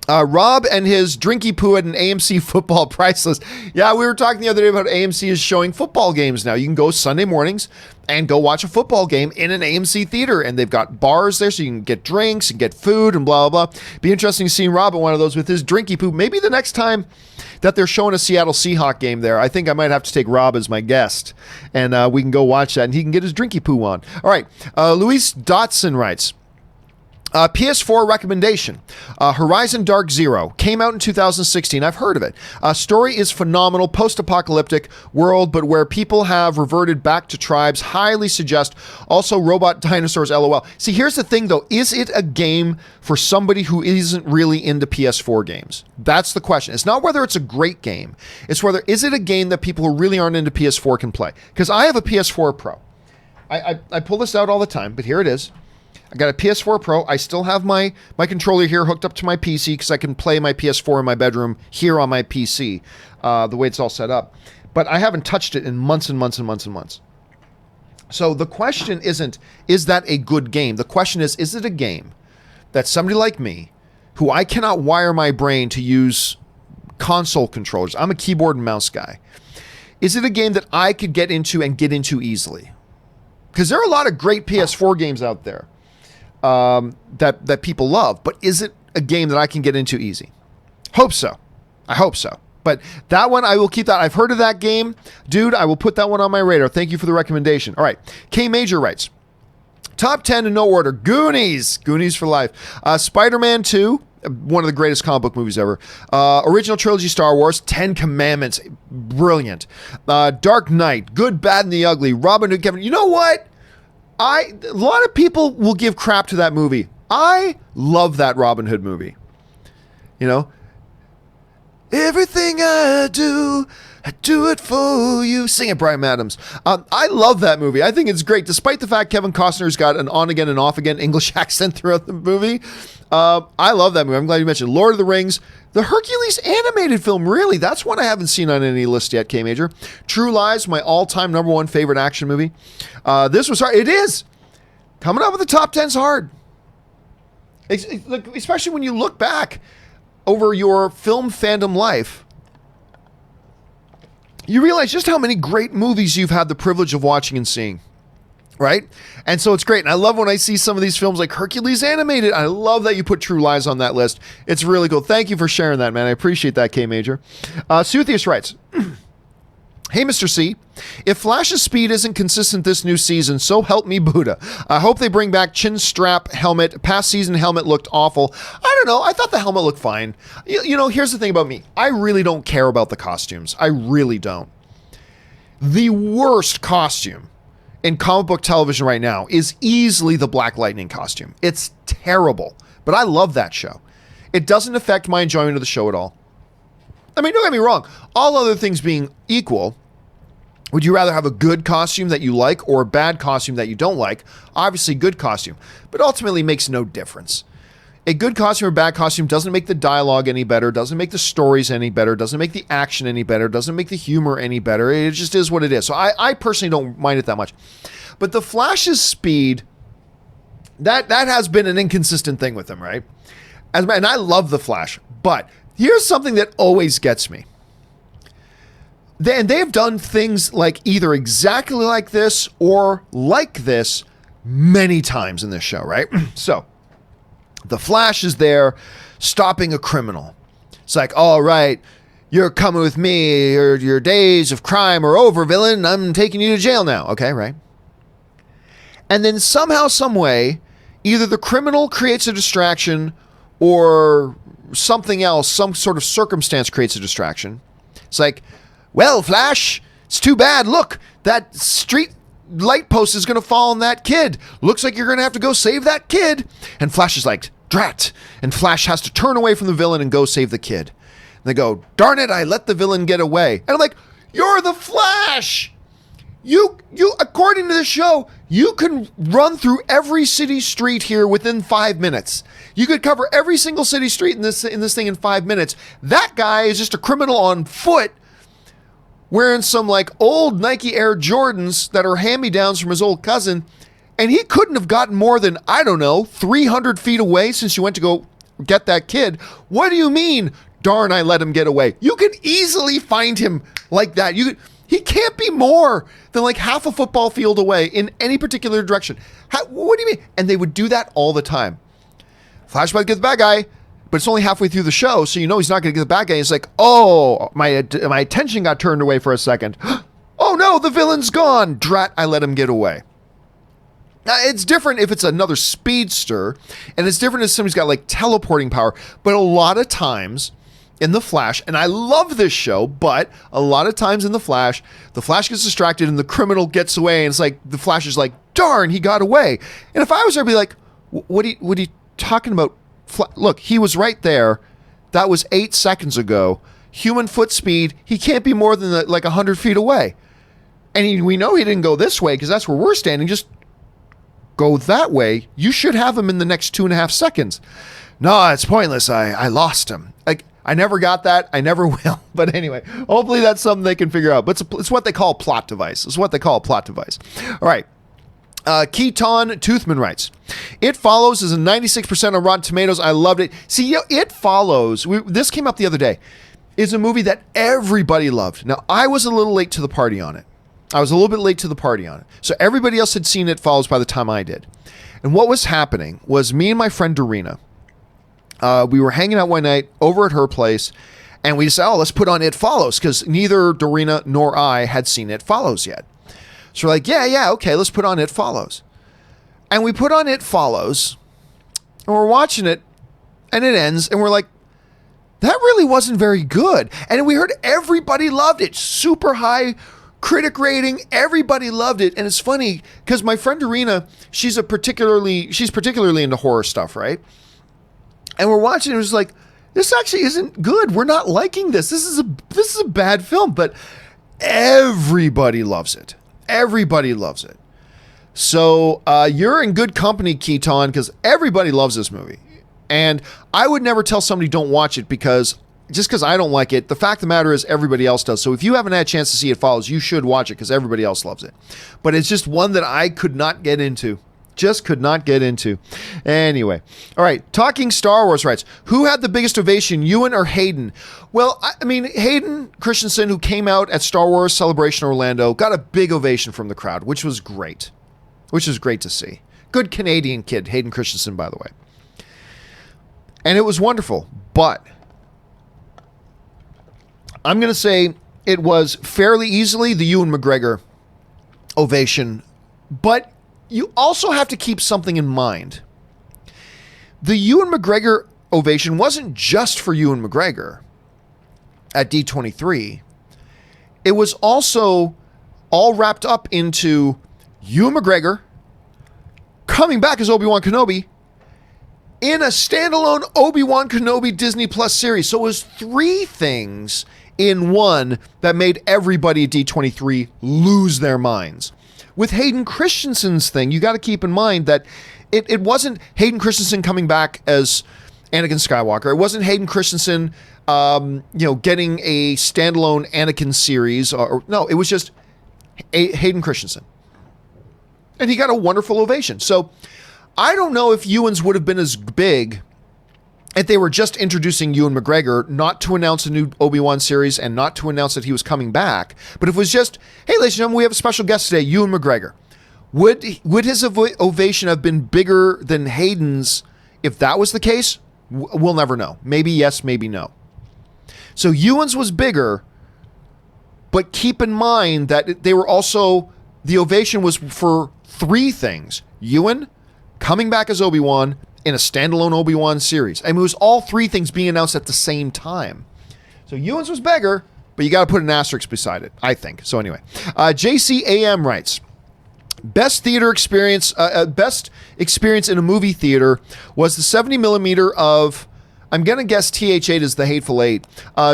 Rob and his drinky poo at an AMC football price list. Yeah, we were talking the other day about AMC is showing football games now. You can go Sunday mornings and go watch a football game in an AMC theater, and they've got bars there so you can get drinks and get food and blah, blah, blah. Be interesting to see Rob at one of those with his drinky poo. Maybe the next time that they're showing a Seattle Seahawks game there, I think I might have to take Rob as my guest, and we can go watch that, and he can get his drinky poo on. All right, Luis Dotson writes, PS4 recommendation. Horizon Dark Zero came out in 2016. I've heard of it. Story is phenomenal. Post-apocalyptic world, but where people have reverted back to tribes. Highly suggest. Also, robot dinosaurs. LOL. See, here's the thing, though. Is it a game for somebody who isn't really into PS4 games? That's the question. It's not whether it's a great game. It's whether is it a game that people who really aren't into PS4 can play. Because I have a PS4 Pro. I pull this out all the time, but here it is. I got a PS4 Pro. I still have my controller here hooked up to my PC because I can play my PS4 in my bedroom here on my PC, the way it's all set up. But I haven't touched it in months and months and months and months. So the question isn't, is that a good game? The question is it a game that somebody like me, who I cannot wire my brain to use console controllers, I'm a keyboard and mouse guy, is it a game that I could get into and get into easily? Because there are a lot of great PS4 games out there. That people love, but is it a game that I can get into easy? Hope so. I hope so. But that one, I will keep that. I've heard of that game. Dude, I will put that one on my radar. Thank you for the recommendation. All right. K Major writes, top 10 in no order. Goonies for life. Spider-Man 2, one of the greatest comic book movies ever. Original trilogy Star Wars, 10 Commandments, brilliant. Dark Knight, Good, Bad, and the Ugly. Robin Hood, Kevin. You know what? A lot of people will give crap to that movie. I love that Robin Hood movie. You know? Everything I do it for you. Sing it, Bryan Adams. I love that movie. I think it's great, despite the fact Kevin Costner's got an on-again and off-again English accent throughout the movie. I love that movie. I'm glad you mentioned Lord of the Rings. The Hercules animated film, really. That's one I haven't seen on any list yet, K-Major. True Lies, my all-time number one favorite action movie. This was hard. It is. Coming up with the top 10's hard. Especially when you look back over your film fandom life. You realize just how many great movies you've had the privilege of watching and seeing. Right? And so it's great. And I love when I see some of these films like Hercules animated. I love that you put True Lies on that list. It's really cool. Thank you for sharing that, man. I appreciate that, K-Major. Suthius writes, hey, Mr. C, if Flash's speed isn't consistent this new season, so help me Buddha. I hope they bring back chin strap helmet. Past season helmet looked awful. I don't know. I thought the helmet looked fine. You know, here's the thing about me. I really don't care about the costumes. I really don't. The worst costume in comic book television right now is easily the Black Lightning costume. It's terrible, but I love that show. It doesn't affect my enjoyment of the show at all. I mean, don't get me wrong. All other things being equal, would you rather have a good costume that you like or a bad costume that you don't like? Obviously, good costume, but ultimately makes no difference. A good costume or bad costume doesn't make the dialogue any better, doesn't make the stories any better, doesn't make the action any better, doesn't make the humor any better. It just is what it is. So I personally don't mind it that much. But the Flash's speed, that has been an inconsistent thing with him, right? And I love the Flash, but here's something that always gets me. They've done things like either exactly like this or like this many times in this show, right? So the Flash is there stopping a criminal. It's like, all right, you're coming with me. Your days of crime are over, villain. I'm taking you to jail now. Okay, right? And then somehow, some way, either the criminal creates a distraction or something else, some sort of circumstance creates a distraction. It's like, well, Flash, it's too bad. Look, that street light post is going to fall on that kid. Looks like you're going to have to go save that kid. And Flash is like, drat. And Flash has to turn away from the villain and go save the kid. And they go, darn it, I let the villain get away. And I'm like, you're the Flash. You, according to the show, you can run through every city street here within 5 minutes. You could cover every single city street in this thing in 5 minutes. That guy is just a criminal on foot wearing some like old Nike Air Jordans that are hand-me-downs from his old cousin. And he couldn't have gotten more than, I don't know, 300 feet away since you went to go get that kid. What do you mean, darn, I let him get away? You could easily find him like that. He can't be more than like half a football field away in any particular direction. What do you mean? And they would do that all the time. Flash might get the bad guy, but it's only halfway through the show, so you know he's not going to get the bad guy. He's like, oh, my attention got turned away for a second. Oh no, the villain's gone. Drat, I let him get away. Now, it's different if it's another speedster, and it's different if somebody's got like teleporting power, but a lot of times in The Flash, and I love this show, but a lot of times in The Flash gets distracted and the criminal gets away, and it's like the Flash is like, darn, he got away. And if I was there, I'd be like, what are you talking about? Look, he was right there. That was 8 seconds ago. Human foot speed, he can't be more than like 100 feet away. And we know he didn't go this way because that's where we're standing. Just go that way. You should have him in the next 2.5 seconds. No, it's pointless. I lost him. Like, I never got that. I never will. But anyway, hopefully that's something they can figure out. But it's what they call a plot device. It's what they call a plot device. All right. Keaton Toothman writes, It Follows is a 96% on Rotten Tomatoes. I loved it. See, It Follows, this came up the other day, is a movie that everybody loved. Now, I was a little late to the party on it. So everybody else had seen It Follows by the time I did. And what was happening was me and my friend Dorina, we were hanging out one night over at her place, and we decided, let's put on It Follows, because neither Dorina nor I had seen It Follows yet. So we're like, yeah, okay, let's put on It Follows. And we put on It Follows, and we're watching it, and it ends, and we're like, that really wasn't very good. And we heard everybody loved it. Super high critic rating. Everybody loved it. And it's funny, because my friend Dorina, she's particularly into horror stuff, right? And we're watching it, and it was like, this actually isn't good. We're not liking this. This is a bad film, but everybody loves it. Everybody loves it. So you're in good company, Keaton, because everybody loves this movie. And I would never tell somebody don't watch it because I don't like it. The fact of the matter is everybody else does. So if you haven't had a chance to see It Follows, you should watch it because everybody else loves it. But it's just one that I could not get into. Just could not get into. Anyway. All right. Talking Star Wars writes, who had the biggest ovation, Ewan or Hayden? Well, I mean, Hayden Christensen, who came out at Star Wars Celebration Orlando, got a big ovation from the crowd, which was great. Which is great to see. Good Canadian kid, Hayden Christensen, by the way. And it was wonderful. But I'm going to say it was fairly easily the Ewan McGregor ovation. But you also have to keep something in mind. The Ewan McGregor ovation wasn't just for Ewan McGregor at D23. It was also all wrapped up into Ewan McGregor coming back as Obi-Wan Kenobi in a standalone Obi-Wan Kenobi Disney Plus series. So it was 3 things in one that made everybody at D23 lose their minds. With Hayden Christensen's thing, you got to keep in mind that it wasn't Hayden Christensen coming back as Anakin Skywalker. It wasn't Hayden Christensen, getting a standalone Anakin series. No, it was just Hayden Christensen. And he got a wonderful ovation. So I don't know if Ewan's would have been as big if they were just introducing Ewan McGregor, not to announce a new Obi-Wan series and not to announce that he was coming back. But if it was just, hey, ladies and gentlemen, we have a special guest today, Ewan McGregor. Would his ovation have been bigger than Hayden's if that was the case? We'll never know. Maybe yes, maybe no. So Ewan's was bigger, but keep in mind that they were also, the ovation was for 3 things. Ewan coming back as Obi-Wan in a standalone Obi-Wan series. I mean, it was all 3 things being announced at the same time. So Ewan's was bigger, but you got to put an asterisk beside it, I think. So anyway, JCAM writes, best experience in a movie theater was the 70 millimeter of, I'm going to guess TH8 is the Hateful Eight,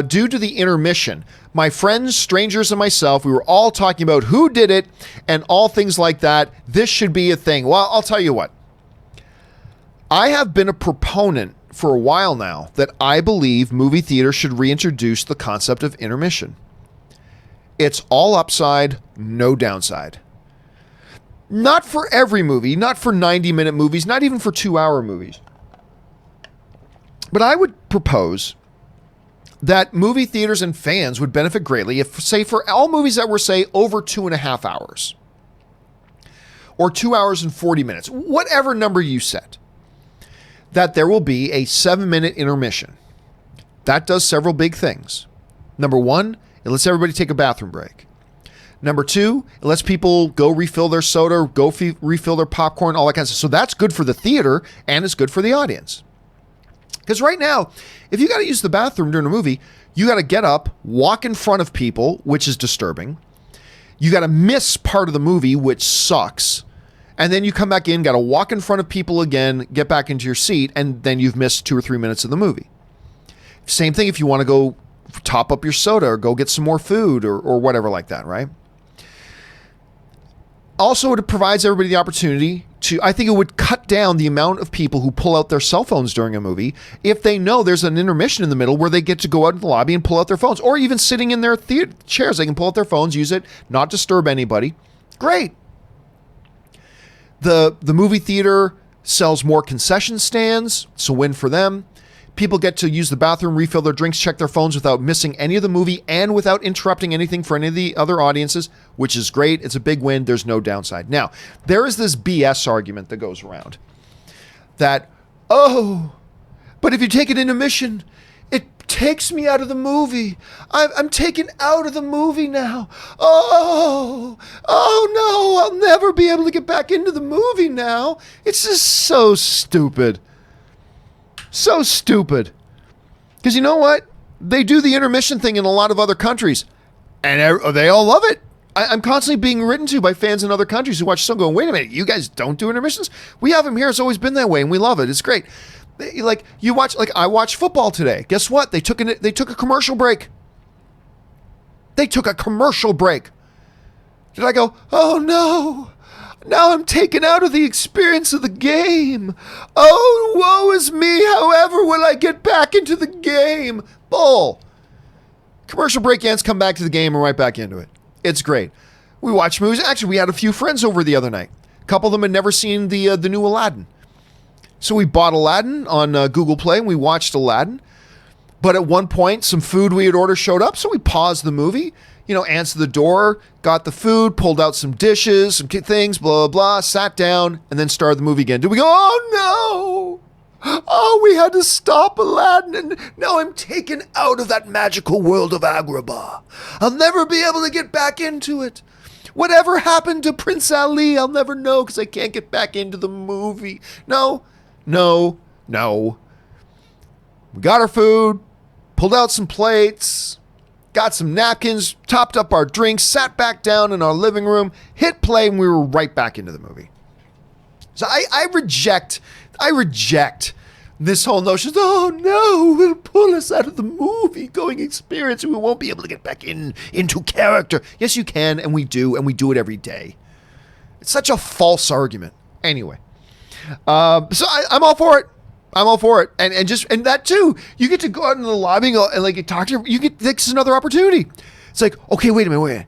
due to the intermission. My friends, strangers, and myself, we were all talking about who did it and all things like that. This should be a thing. Well, I'll tell you what. I have been a proponent for a while now that I believe movie theaters should reintroduce the concept of intermission. It's all upside, no downside. Not for every movie, not for 90-minute movies, not even for 2-hour movies. But I would propose that movie theaters and fans would benefit greatly if, say, for all movies that were, say, over 2.5 hours or 2 hours and 40 minutes, whatever number you set, that there will be a 7-minute intermission. That does several big things. Number 1, it lets everybody take a bathroom break. Number two, it lets people go refill their soda, refill their popcorn, all that kind of stuff. So that's good for the theater and it's good for the audience. Because right now, if you got to use the bathroom during a movie, you got to get up, walk in front of people, which is disturbing. You got to miss part of the movie, which sucks. And then you come back in, got to walk in front of people again, get back into your seat, and then you've missed 2 or 3 minutes of the movie. Same thing if you want to go top up your soda or go get some more food or whatever like that, right? Also, it provides everybody the opportunity to, I think it would cut down the amount of people who pull out their cell phones during a movie if they know there's an intermission in the middle where they get to go out in the lobby and pull out their phones, or even sitting in their chairs, they can pull out their phones, use it, not disturb anybody. Great. The movie theater sells more concession stands. It's a win for them. People get to use the bathroom, refill their drinks, check their phones without missing any of the movie and without interrupting anything for any of the other audiences, which is great. It's a big win. There's no downside. Now, there is this BS argument that goes around that, but if you take an intermission, it takes me out of the movie. I'm taken out of the movie now. Oh no, I'll never be able to get back into the movie now. It's just so stupid. So stupid. Because you know what? They do the intermission thing in a lot of other countries, and they all love it. I'm constantly being written to by fans in other countries who watch some going, wait a minute, you guys don't do intermissions? We have them here. It's always been that way, and we love it. It's great. I watched football today. Guess what? They took a commercial break. They took a commercial break. Did I go, oh no, now I'm taken out of the experience of the game. Oh, woe is me. However will I get back into the game? Bull. Commercial break ends, come back to the game and right back into it. It's great. We watch movies. Actually, we had a few friends over the other night. A couple of them had never seen the new Aladdin. So we bought Aladdin on Google Play and we watched Aladdin. But at one point, some food we had ordered showed up. So we paused the movie, answered the door, got the food, pulled out some dishes, some things, blah, blah, blah, sat down, and then started the movie again. Did we go, oh no! Oh, we had to stop Aladdin, and now I'm taken out of that magical world of Agrabah. I'll never be able to get back into it. Whatever happened to Prince Ali, I'll never know because I can't get back into the movie. No. We got our food, pulled out some plates, got some napkins, topped up our drinks, sat back down in our living room, hit play, and we were right back into the movie. So I reject this whole notion, oh no, it'll pull us out of the movie going experience and we won't be able to get back into character. Yes, you can, and we do it every day. It's such a false argument. Anyway, so I'm all for it. I'm all for it. And that too, you get to go out in the lobby and talk to this is another opportunity. It's like, okay, wait a minute.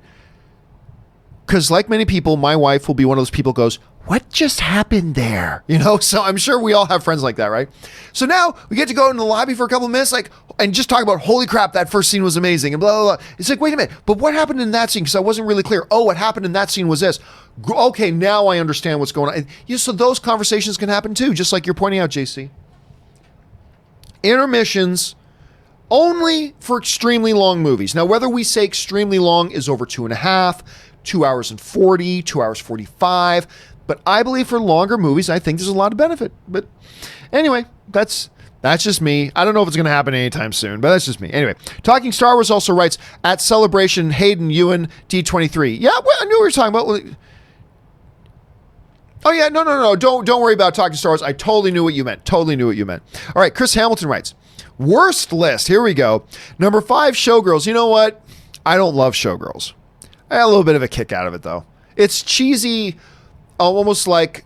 Because like many people, my wife will be one of those people who goes, what just happened there? So I'm sure we all have friends like that, right? So now we get to go in the lobby for a couple of minutes, and just talk about, holy crap, that first scene was amazing, and blah, blah, blah. It's like, wait a minute, but what happened in that scene? Because I wasn't really clear. Oh, what happened in that scene was this. Okay, now I understand what's going on. So those conversations can happen too, just like you're pointing out, JC. Intermissions only for extremely long movies. Now, whether we say extremely long is over 2.5, 2 hours and 40, 2 hours 45, but I believe for longer movies, I think there's a lot of benefit. But anyway, that's just me. I don't know if it's going to happen anytime soon, but that's just me. Anyway, Talking Star Wars also writes, at Celebration, Hayden Ewan, D23. Yeah, well, I knew we were talking about... Oh yeah, no. Don't worry about Talking Star Wars. I totally knew what you meant. All right, Chris Hamilton writes, worst list. Here we go. Number 5, Showgirls. You know what? I don't love Showgirls. I had a little bit of a kick out of it though. It's cheesy, almost like,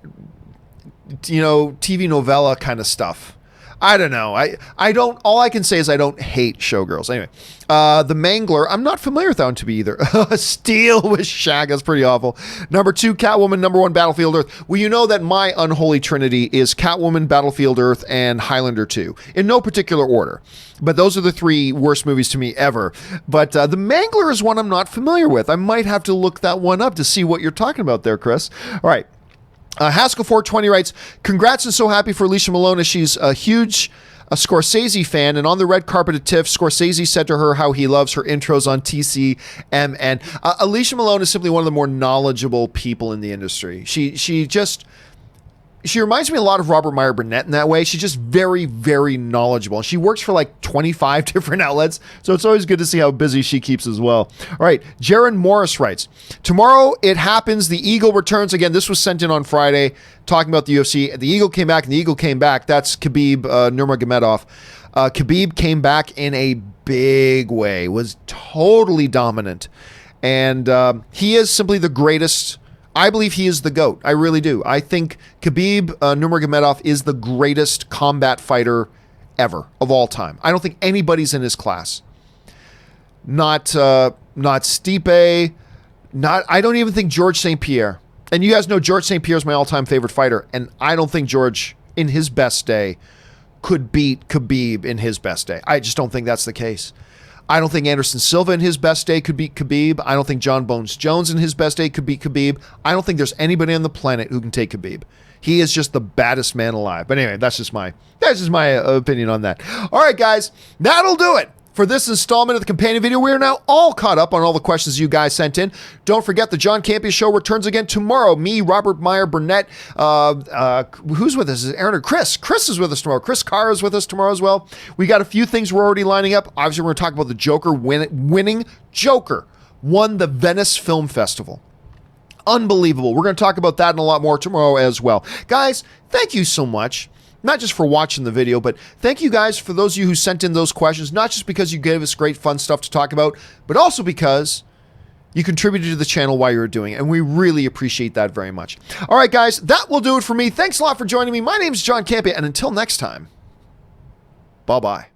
TV novella kind of stuff. I don't know. I don't, all I can say is I don't hate Showgirls. Anyway, The Mangler, I'm not familiar with that one to be either. Steel with Shag, that's pretty awful. Number 2, Catwoman. Number 1, Battlefield Earth. Well, you know that my unholy trinity is Catwoman, Battlefield Earth, and Highlander 2. In no particular order. But those are the 3 worst movies to me ever. But The Mangler is one I'm not familiar with. I might have to look that one up to see what you're talking about there, Chris. All right. Haskell 420 writes, congrats and so happy for Alicia Melona. She's a huge a Scorsese fan, and on the red carpet at TIFF, Scorsese said to her how he loves her intros on TCMN. Alicia Melona is simply one of the more knowledgeable people in the industry. She reminds me a lot of Robert Meyer Burnett in that way. She's just very, very knowledgeable. And she works for like 25 different outlets, so it's always good to see how busy she keeps as well. All right, Jaron Morris writes, tomorrow it happens, the Eagle returns. Again, this was sent in on Friday, talking about the UFC. The Eagle came back, and the Eagle came back. That's Khabib Nurmagomedov. Khabib came back in a big way, was totally dominant. And he is simply the greatest. I believe he is the GOAT. I really do. I think Khabib Nurmagomedov is the greatest combat fighter ever of all time. I don't think anybody's in his class. Not Stipe. I don't even think George St. Pierre. And you guys know George St. Pierre is my all-time favorite fighter, and I don't think George, in his best day, could beat Khabib in his best day. I just don't think that's the case. I don't think Anderson Silva in his best day could beat Khabib. I don't think John Bones Jones in his best day could beat Khabib. I don't think there's anybody on the planet who can take Khabib. He is just the baddest man alive. But anyway, that's just my opinion on that. All right, guys, that'll do it for this installment of the companion video. We are now all caught up on all the questions you guys sent in. Don't forget, the John Campea Show returns again tomorrow. Me, Robert Meyer Burnett, who's with us? Is Aaron or Chris? Chris is with us tomorrow. Chris Carr is with us tomorrow as well. We got a few things we're already lining up. Obviously, we're going to talk about the Joker winning. Joker won the Venice Film Festival. Unbelievable. We're going to talk about that and a lot more tomorrow as well. Guys, thank you so much. Not just for watching the video, but thank you guys for those of you who sent in those questions, not just because you gave us great fun stuff to talk about, but also because you contributed to the channel while you were doing it, and we really appreciate that very much. All right, guys, that will do it for me. Thanks a lot for joining me. My name is John Campea, and until next time, bye-bye.